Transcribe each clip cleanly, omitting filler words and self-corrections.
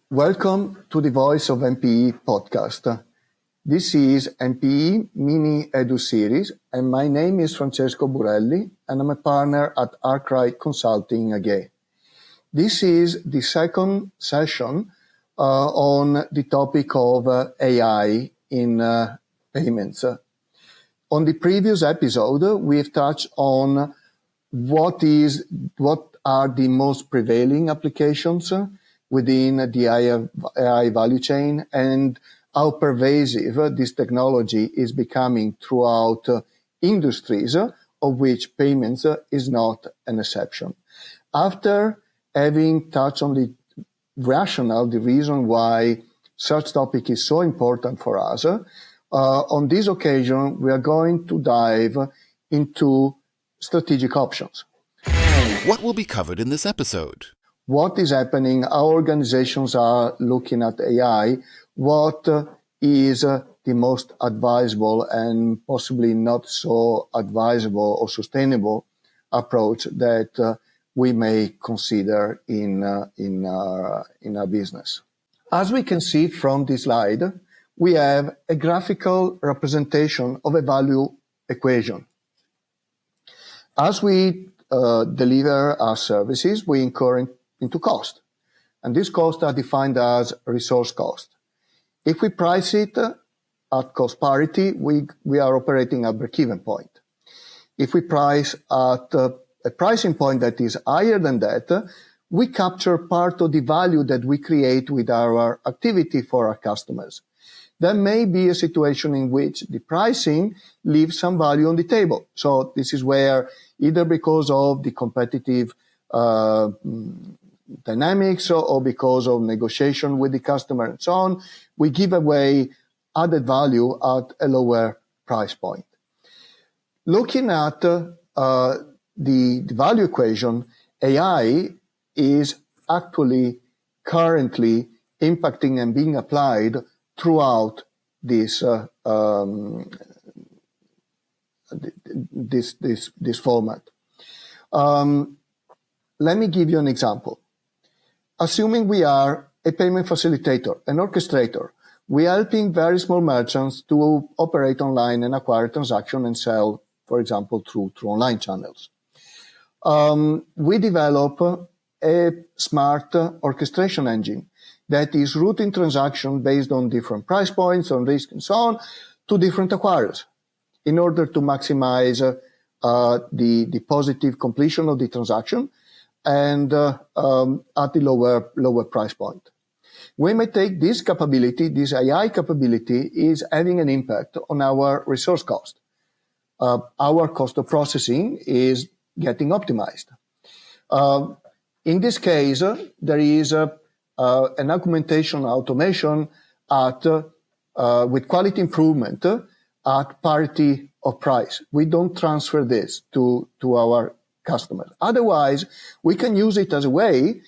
Welcome to the Voice of 𝗵𝗶𝗴𝗵𝗵 podcast. This is 𝗵𝗶𝗴𝗵𝗵 mini edu series, and my name is Francesco Burelli, and I'm a partner at Arkwright Consulting again. This is the second session on the topic of AI in payments. On the previous episode, we've touched on what are the most prevailing applications within the AI value chain and how pervasive this technology is becoming throughout industries, of which payments is not an exception. After having touched on the rationale, the reason why such topic is so important for us, on this occasion, we are going to dive into strategic options. What will be covered in this episode? What is happening, how organizations are looking at AI, what is the most advisable and possibly not so advisable or sustainable approach that we may consider in our business. As we can see from this slide, we have a graphical representation of a value equation. As we deliver our services, we incur into cost. And these costs are defined as resource cost. If we price it at cost parity, we are operating at break-even point. If we price at a pricing point that is higher than that, we capture part of the value that we create with our activity for our customers. There may be a situation in which the pricing leaves some value on the table. So this is where, either because of the competitive dynamics or because of negotiation with the customer and so on, we give away added value at a lower price point. Looking at the value equation, AI is actually currently impacting and being applied throughout this format. Let me give you an example. Assuming we are a payment facilitator, an orchestrator, we are helping very small merchants to operate online and acquire transactions and sell, for example, through online channels. We develop a smart orchestration engine that is routing transactions based on different price points, on risk and so on, to different acquirers in order to maximize the positive completion of the transaction and at the lower price point. We may take this capability, this AI capability is having an impact on our resource cost. Our cost of processing is getting optimized. In this case, there is an augmentation automation with quality improvement at parity of price. We don't transfer this to our customers. Otherwise, we can use it as a way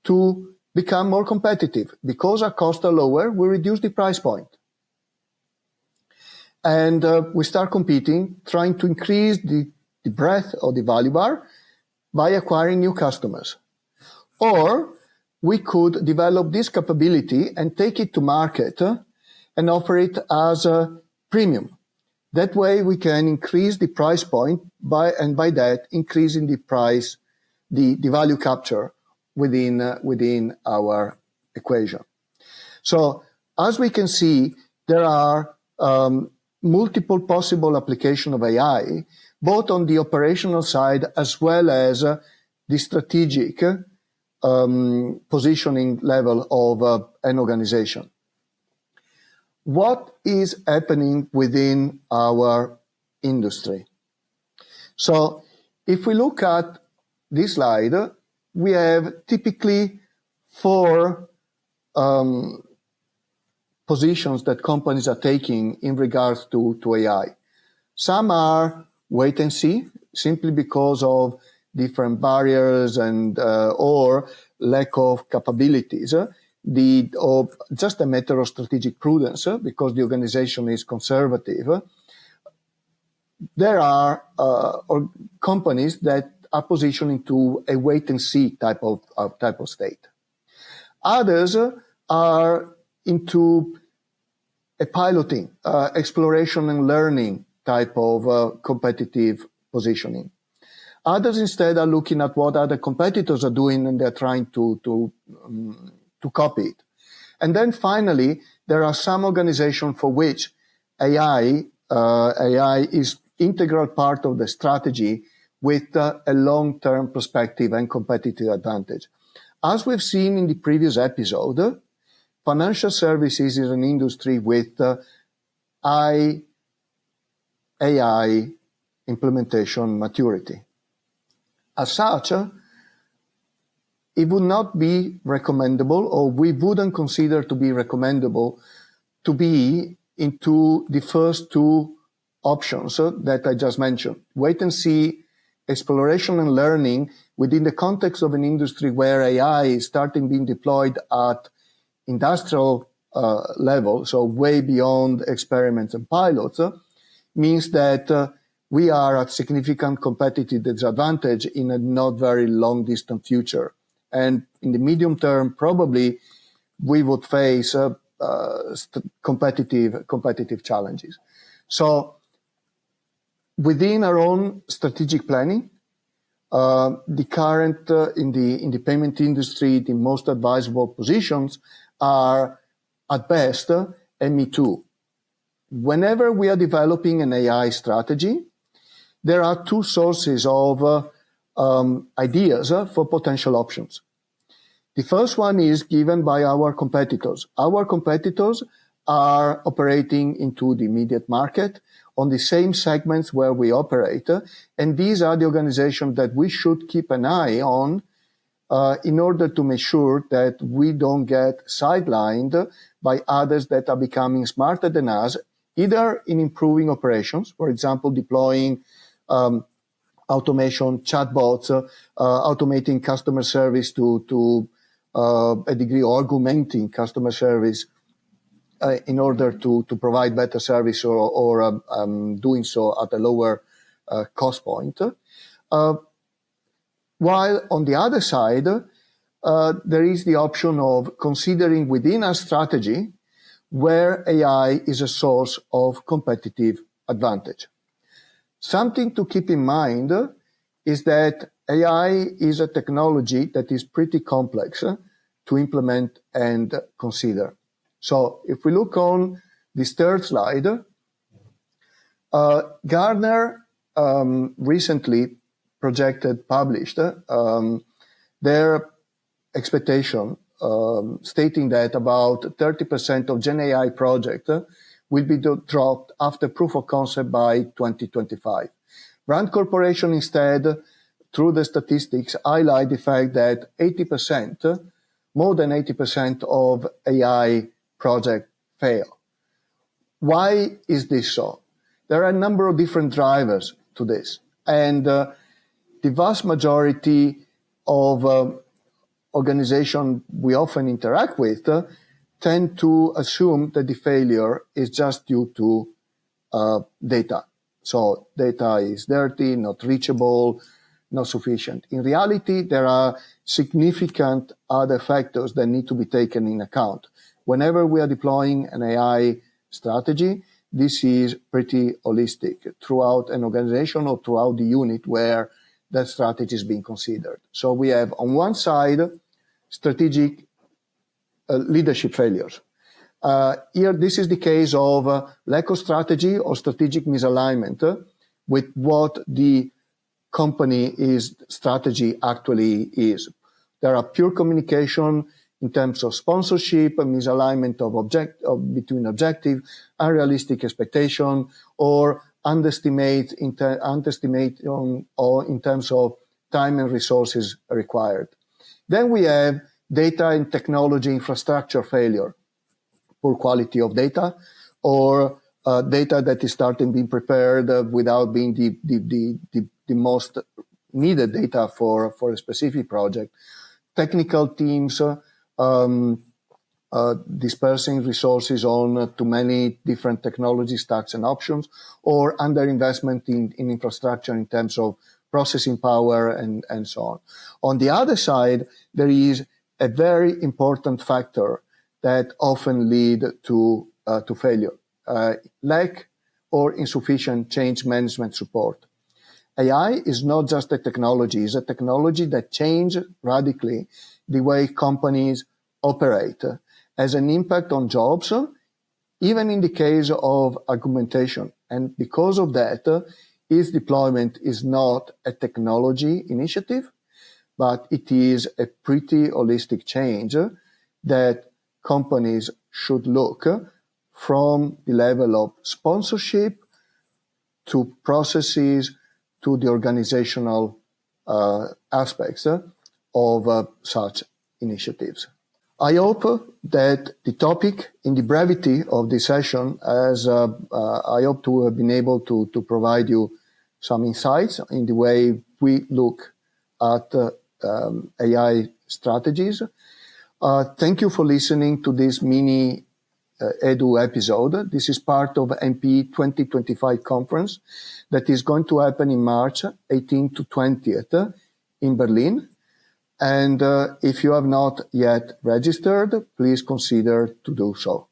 to become more competitive. Because our costs are lower, we reduce the price point. And we start competing, trying to increase the breadth of the value bar by acquiring new customers. Or we could develop this capability and take it to market and offer it as a premium. That way we can increase the price point by that increasing the price, the value capture within our equation. So as we can see, there are multiple possible applications of AI, both on the operational side as well as the strategic positioning level of an organization. What is happening within our industry? So if we look at this slide, we have typically four positions that companies are taking in regards to AI. Some are wait and see, simply because of different barriers and or lack of capabilities. Or just a matter of strategic prudence because the organization is conservative. There are companies that are positioning to a wait and see type of state. Others are into a piloting, exploration and learning type of competitive positioning. Others instead are looking at what other competitors are doing and they're trying to copy it. And then finally, there are some organizations for which AI is integral part of the strategy with a long-term perspective and competitive advantage. As we've seen in the previous episode, financial services is an industry with high AI implementation maturity. As such, it would not be recommendable, or we wouldn't consider to be recommendable, to be into the first two options that I just mentioned. Wait and see, exploration and learning within the context of an industry where AI is starting being deployed at industrial level, so way beyond experiments and pilots, means that we are at significant competitive disadvantage in a not very long distant future. And in the medium term, probably we would face competitive challenges. So within our own strategic planning, the current in the payment industry, the most advisable positions are at best a me-too. Whenever we are developing an AI strategy, there are two sources of ideas for potential options. The first one is given by our competitors. Our competitors are operating into the immediate market on the same segments where we operate, and these are the organizations that we should keep an eye on in order to make sure that we don't get sidelined by others that are becoming smarter than us, either in improving operations, for example, deploying automation, chatbots, automating customer service to a degree, or augmenting customer service in order to provide better service or doing so at a lower cost point. While on the other side, there is the option of considering within our strategy where AI is a source of competitive advantage. Something to keep in mind is that AI is a technology that is pretty complex to implement and consider. So if we look on this third slide, Gartner recently published their expectation, stating that about 30% of Gen AI projects will be dropped after proof of concept by 2025. Rand Corporation instead, through the statistics, highlight the fact that 80%, more than 80% of AI projects fail. Why is this so? There are a number of different drivers to this, and the vast majority of organizations we often interact with tend to assume that the failure is just due to data. So data is dirty, not reachable, not sufficient. In reality, there are significant other factors that need to be taken in account. Whenever we are deploying an AI strategy, this is pretty holistic throughout an organization or throughout the unit where that strategy is being considered. So we have on one side strategic leadership failures. Here, this is the case of lack of strategy or strategic misalignment with what the company's strategy actually is. There are pure communication in terms of sponsorship, a misalignment of between objective, unrealistic expectation, or underestimate in terms of time and resources required. Then we have data and technology infrastructure failure, poor quality of data, or data that is starting being prepared without being the most needed data for a specific project. Technical teams dispersing resources on too many different technology stacks and options, or underinvestment in infrastructure in terms of processing power and so on. On the other side, there is a very important factor that often lead to failure. Lack or insufficient change management support. AI is not just a technology, it's a technology that changes radically the way companies operate, has an impact on jobs, even in the case of augmentation. And because of that, its deployment is not a technology initiative, but it is a pretty holistic change that companies should look from the level of sponsorship to processes to the organizational aspects of such initiatives. I hope that the topic, in the brevity of this session, as I hope to have been able to provide you some insights in the way we look at AI strategies. Thank you for listening to this mini Edu episode. This is part of 𝗵𝗶𝗴𝗵𝗹𝗶 2025 conference that is going to happen in March 18th to 20th in Berlin. And if you have not yet registered, please consider to do so.